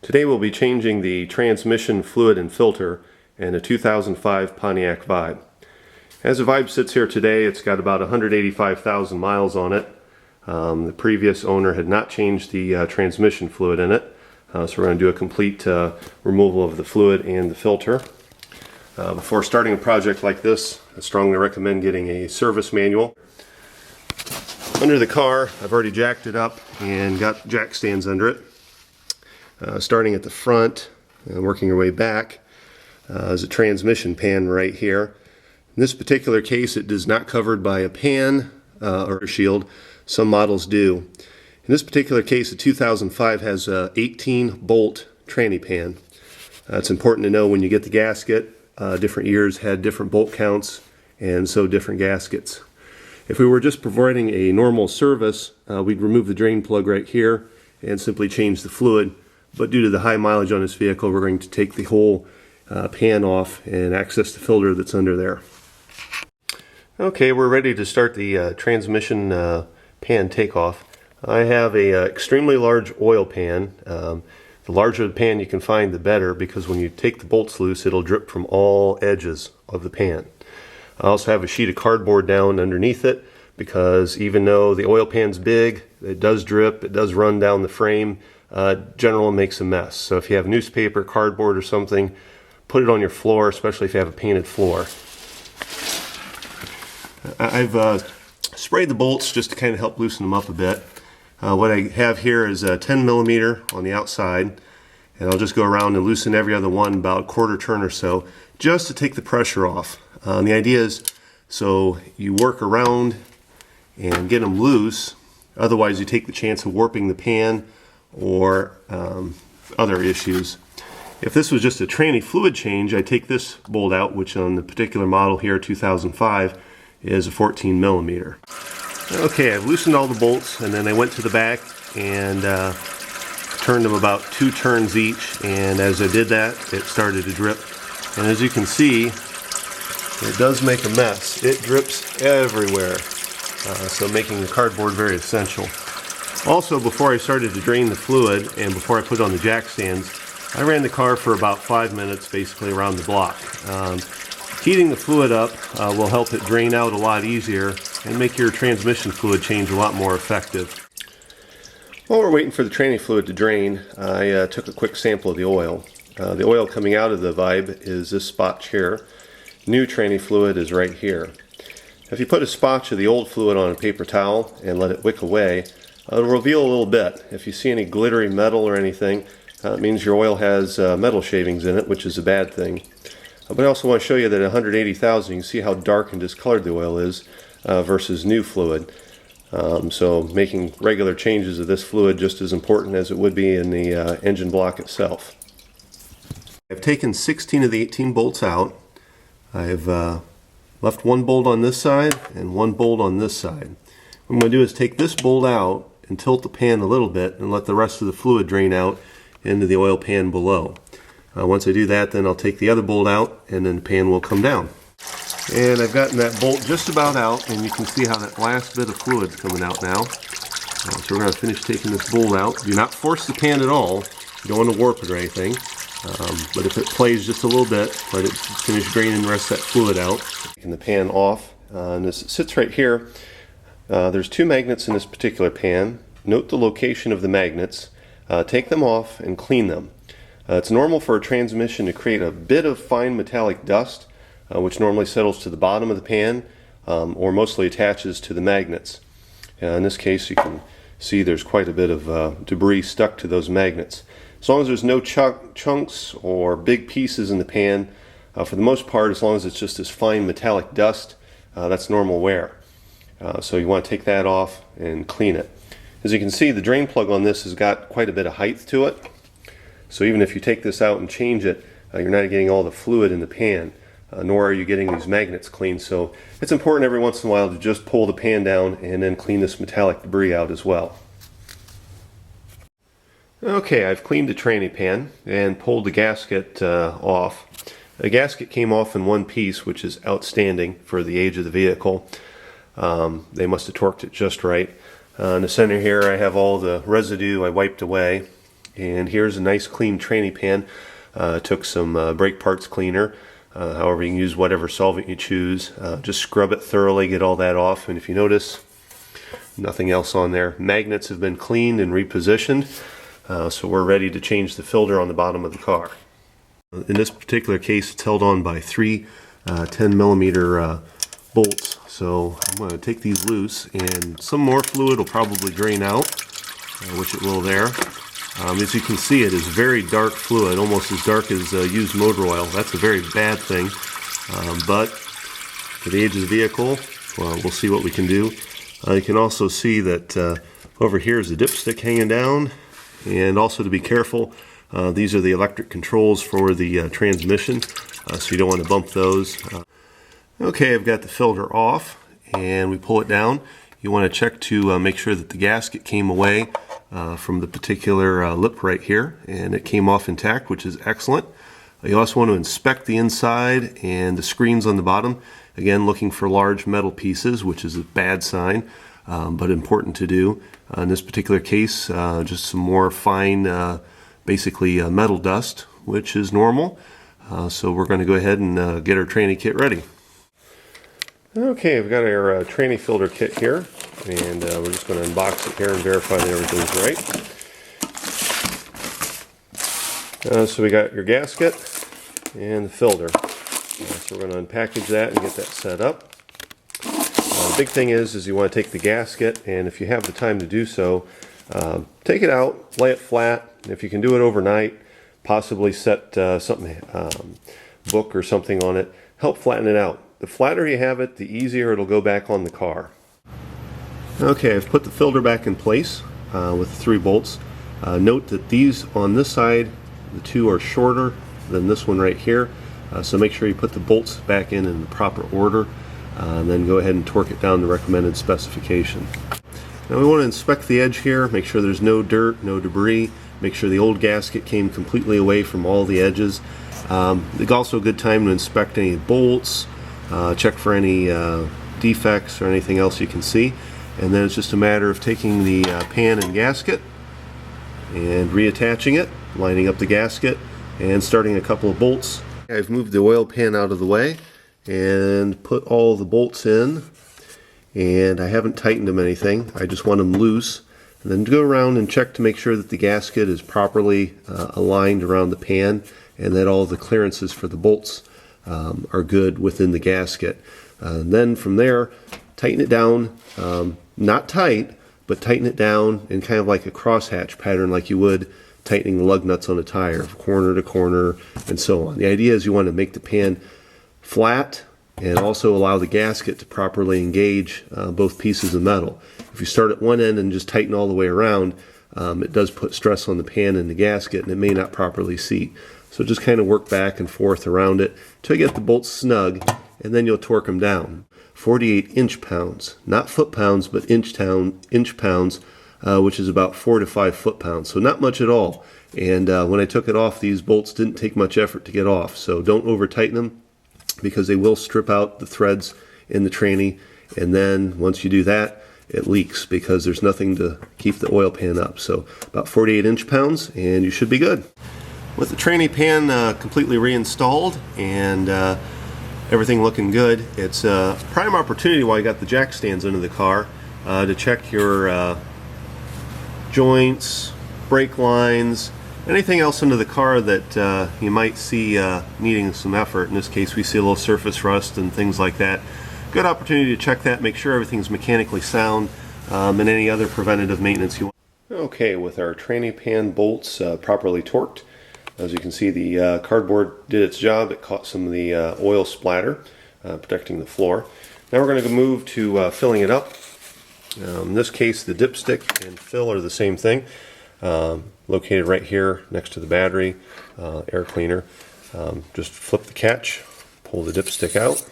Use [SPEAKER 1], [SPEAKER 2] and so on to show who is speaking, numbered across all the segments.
[SPEAKER 1] Today we'll be changing the transmission fluid and filter in a 2005 Pontiac Vibe. As the Vibe sits here today, it's got about 185,000 miles on it. The previous owner had not changed the transmission fluid in it, so we're going to do a complete removal of the fluid and the filter. Before starting a project like this, I strongly recommend getting a service manual. Under the car, I've already jacked it up and got jack stands under it. Starting at the front and working your way back is a transmission pan right here. In this particular case, it is not covered by a pan or a shield. Some models do. In this particular case, the 2005 has a 18-bolt tranny pan. It's important to know when you get the gasket, different years had different bolt counts and so different gaskets. If we were just providing a normal service, we'd remove the drain plug right here and simply change the fluid. But due to the high mileage on this vehicle, we're going to take the whole pan off and access the filter that's under there. Okay, we're ready to start the transmission pan takeoff. I have a extremely large oil pan. The larger the pan you can find, the better, because when you take the bolts loose, it'll drip from all edges of the pan. I also have a sheet of cardboard down underneath it, because even though the oil pan's big, it does drip, it does run down the frame. Generally makes a mess. So if you have newspaper, cardboard or something, put it on your floor, especially if you have a painted floor. I've sprayed the bolts just to kind of help loosen them up a bit. What I have here is a 10 millimeter on the outside, and I'll just go around and loosen every other one about a quarter turn or so, just to take the pressure off. The idea is so you work around and get them loose, otherwise you take the chance of warping the pan or other issues. If this was just a tranny fluid change, I take this bolt out, which on the particular model here, 2005, is a 14 millimeter. Okay, I've loosened all the bolts, and then I went to the back and turned them about 2 turns each, and as I did that, it started to drip. And as you can see, it does make a mess. It drips everywhere, so making the cardboard very essential. Also, before I started to drain the fluid and before I put it on the jack stands, I ran the car for about 5 minutes, basically around the block. Heating the fluid up will help it drain out a lot easier and make your transmission fluid change a lot more effective. While we're waiting for the tranny fluid to drain, I took a quick sample of the oil. The oil coming out of the Vibe is this spotch here. New tranny fluid is right here. If you put a spotch of the old fluid on a paper towel and let it wick away, it'll reveal a little bit. If you see any glittery metal or anything, it means your oil has metal shavings in it, which is a bad thing. But I also want to show you that at 180,000, you can see how dark and discolored the oil is versus new fluid. So making regular changes of this fluid just as important as it would be in the engine block itself. I've taken 16 of the 18 bolts out. I've left 1 bolt on this side and 1 bolt on this side. What I'm going to do is take this bolt out and tilt the pan a little bit and let the rest of the fluid drain out into the oil pan below. Once I do that, then I'll take the other bolt out and then the pan will come down. And I've gotten that bolt just about out, and you can see how that last bit of fluid's coming out now. So we're going to finish taking this bolt out. Do not force the pan at all. You don't want to warp it or anything. But if it plays just a little bit, let it finish draining the rest of that fluid out. Taking the pan off, and as it sits right here, there's 2 magnets in this particular pan. Note the location of the magnets. Take them off and clean them. It's normal for a transmission to create a bit of fine metallic dust, which normally settles to the bottom of the pan or mostly attaches to the magnets. In this case, you can see there's quite a bit of debris stuck to those magnets. As long as there's no chunks or big pieces in the pan, for the most part, as long as it's just this fine metallic dust, that's normal wear. So you want to take that off and clean it. As you can see, the drain plug on this has got quite a bit of height to it. So even if you take this out and change it, you're not getting all the fluid in the pan, nor are you getting these magnets cleaned. So it's important every once in a while to just pull the pan down and then clean this metallic debris out as well. Okay, I've cleaned the tranny pan and pulled the gasket off. The gasket came off in one piece, which is outstanding for the age of the vehicle. They must have torqued it just right. In the center here I have all the residue I wiped away. And here's a nice clean tranny pan. Took some brake parts cleaner. However, you can use whatever solvent you choose. Just scrub it thoroughly, get all that off. And if you notice, nothing else on there. Magnets have been cleaned and repositioned. So we're ready to change the filter on the bottom of the car. In this particular case, it's held on by three 10mm bolts. So I'm going to take these loose, and some more fluid will probably drain out, which it will there. As you can see, it is very dark fluid, almost as dark as used motor oil. That's a very bad thing, but for the age of the vehicle, we'll see what we can do. You can also see that over here is the dipstick hanging down, and also to be careful, these are the electric controls for the transmission, so you don't want to bump those. Okay, I've got the filter off, and we pull it down. You want to check to make sure that the gasket came away from the particular lip right here, and it came off intact, which is excellent. You also want to inspect the inside and the screens on the bottom. Again, looking for large metal pieces, which is a bad sign, but important to do. In this particular case, just some more fine, basically metal dust, which is normal. So we're going to go ahead and get our tranny kit ready. Okay, we've got our tranny filter kit here, and we're just going to unbox it here and verify that everything's right. So we got your gasket and the filter. So we're going to unpackage that and get that set up. The big thing is you want to take the gasket, and if you have the time to do so, take it out, lay it flat, and if you can do it overnight, possibly set something, book or something on it, help flatten it out. The flatter you have it, the easier it'll go back on the car. Okay, I've put the filter back in place with the 3 bolts. Note that these on this side, the 2 are shorter than this one right here. So make sure you put the bolts back in the proper order, and then go ahead and torque it down to recommended specification. Now we want to inspect the edge here, make sure there's no dirt, no debris, make sure the old gasket came completely away from all the edges. It's also a good time to inspect any bolts, check for any defects or anything else you can see, and then it's just a matter of taking the pan and gasket and reattaching it, lining up the gasket, and starting a couple of bolts. I've moved the oil pan out of the way and put all the bolts in, and I haven't tightened them anything. I just want them loose, and then go around and check to make sure that the gasket is properly aligned around the pan, and that all the clearances for the bolts are good within the gasket. And then from there, tighten it down, not tight, but tighten it down in kind of like a crosshatch pattern, like you would tightening the lug nuts on a tire, corner to corner, and so on. The idea is you want to make the pan flat and also allow the gasket to properly engage both pieces of metal. If you start at one end and just tighten all the way around, it does put stress on the pan and the gasket, and it may not properly seat. So just kind of work back and forth around it till you get the bolts snug, and then you'll torque them down. 48 inch-pounds, not foot-pounds, but inch-pounds, which is about 4 to 5 foot-pounds, so not much at all. And when I took it off, these bolts didn't take much effort to get off, so don't over-tighten them, because they will strip out the threads in the tranny, and then once you do that, it leaks because there's nothing to keep the oil pan up. So about 48 inch-pounds, and you should be good. With the tranny pan completely reinstalled and everything looking good, it's a prime opportunity while you got the jack stands under the car to check your joints, brake lines, anything else under the car that you might see needing some effort. In this case, we see a little surface rust and things like that. Good opportunity to check that, make sure everything's mechanically sound, and any other preventative maintenance you want. Okay, with our tranny pan bolts properly torqued, as you can see, the cardboard did its job. It caught some of the oil splatter, protecting the floor. Now we're going to move to filling it up. In this case, the dipstick and fill are the same thing, located right here next to the battery air cleaner. Just flip the catch, pull the dipstick out,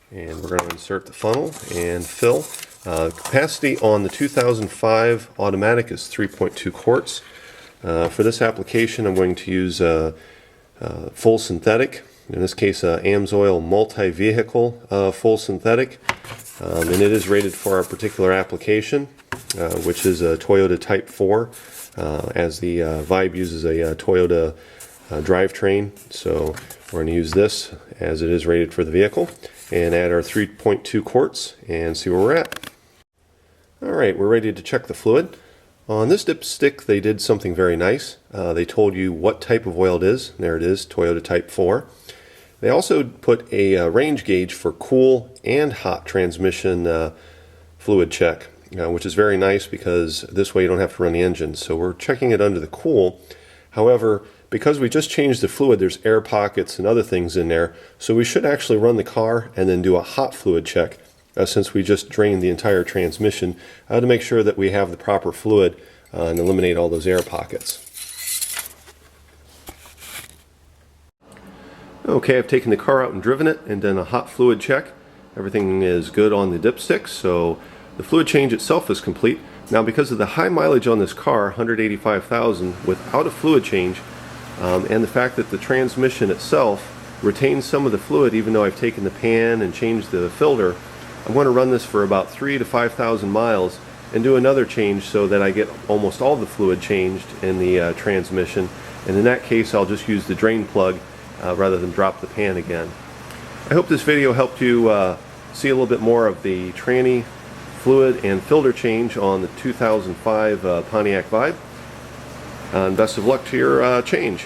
[SPEAKER 1] and we're going to insert the funnel and fill. Capacity on the 2005 automatic is 3.2 quarts. For this application, I'm going to use full synthetic, in this case AMSOIL multi-vehicle full synthetic, and it is rated for our particular application. which is a Toyota Type 4, as the Vibe uses a Toyota drivetrain. So we're going to use this as it is rated for the vehicle and add our 3.2 quarts and see where we're at. Alright, we're ready to check the fluid. On this dipstick they did something very nice. They told you what type of oil it is. There it is, Toyota Type 4. They also put a range gauge for cool and hot transmission fluid check, which is very nice because this way you don't have to run the engine. So we're checking it under the cool. However, because we just changed the fluid, there's air pockets and other things in there, so we should actually run the car and then do a hot fluid check since we just drained the entire transmission to make sure that we have the proper fluid and eliminate all those air pockets. Okay, I've taken the car out and driven it and done a hot fluid check. Everything is good on the dipstick, so the fluid change itself is complete. Now, because of the high mileage on this car, 185,000, without a fluid change, and the fact that the transmission itself retains some of the fluid even though I've taken the pan and changed the filter, I'm going to run this for about 3,000 to 5,000 miles and do another change so that I get almost all the fluid changed in the transmission. And in that case, I'll just use the drain plug rather than drop the pan again. I hope this video helped you see a little bit more of the tranny fluid and filter change on the 2005 Pontiac Vibe. And best of luck to your change.